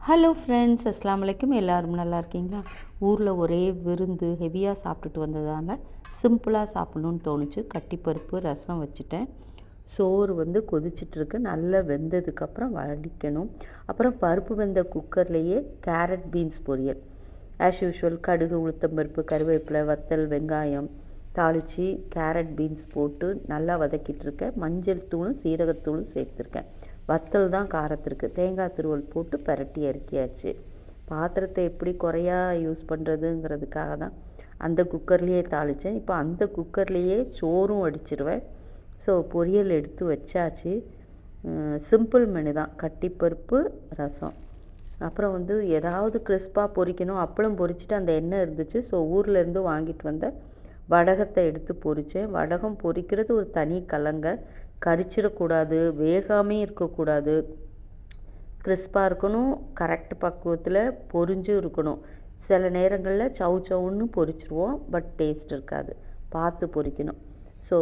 Hello friends, அஸ்ஸலாமு அலைக்கும். எல்லோரும் நல்லா இருக்கீங்களா? ஊரில் ஒரே விருந்து ஹெவியாக சாப்பிட்டுட்டு வந்ததால் சிம்பிளாக சாப்பிட்ணுன்னு தோணுச்சு. கட்டிப்பருப்பு ரசம் வச்சுட்டேன். சோறு கொதிச்சிட்ருக்கு. நல்லா வெந்ததுக்கப்புறம் வடிக்கணும். அப்புறம் பருப்பு வெந்த குக்கர்லேயே கேரட் பீன்ஸ் பொரியல். ஆஸ் யூஷுவல் கடுகு, உளுத்தம்பருப்பு, கருவேப்பிலை, வத்தல், வெங்காயம் தாளித்து கேரட் பீன்ஸ் போட்டு நல்லா வதக்கிட்டுருக்கேன். மஞ்சள் தூளும் சீரகத்தூளும் சேர்த்துருக்கேன். வத்தல் தான் காரத்திற்கு. தேங்காய் துருவல் போட்டு பரட்டி இறக்கியாச்சு. பாத்திரத்தை எப்படி குறையா யூஸ் பண்ணுறதுங்கிறதுக்காக தான் அந்த குக்கர்லேயே தாளித்தேன். இப்போ அந்த குக்கர்லேயே சோறும் வடிச்சிருவேன். ஸோ பொரியல் எடுத்து வச்சாச்சு. சிம்பிள் மெனு தான். கட்டிப்பருப்பு ரசம். அப்புறம் ஏதாவது கிறிஸ்பாக பொரிக்கணும். அப்பளம் பொரிச்சிட்டு அந்த எண்ணெய் இருந்துச்சு. ஸோ ஊர்லேருந்து வாங்கிட்டு வந்த வடகத்தை எடுத்து பொரித்தேன். வடகம் பொரிக்கிறது ஒரு தனி கலங்க. கரிச்சிடக்கூடாது, வேகாமே இருக்கக்கூடாது, கிறிஸ்பாக இருக்கணும், கரெக்ட் பக்குவத்தில் பொரிஞ்சும் இருக்கணும். சில நேரங்களில் சவு சவுன்னு பொரிச்சிருவோம், பட் டேஸ்ட் இருக்காது. பார்த்து பொரிக்கணும். ஸோ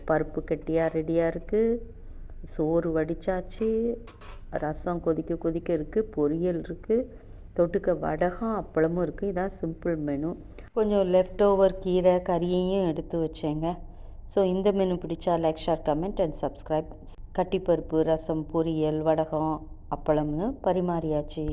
பருப்பு கெட்டியாக ரெடியாக இருக்குது. சோறு வடித்தாச்சு. ரசம் கொதிக்க கொதிக்க இருக்குது. பொரியல் இருக்குது. தொட்டுக்க வடகம் அப்பளமும் இருக்குது. இதான் சிம்பிள் மெனு. கொஞ்சம் லெஃப்ட் ஓவர் கீரை கறியையும் எடுத்து வச்சேங்க. ஸோ இந்த மெனு பிடிச்சா like, share, comment and subscribe. கட்டிப்பருப்பு ரசம், பொரியல், வடகம், அப்பளம்னு பரிமாறியாச்சு.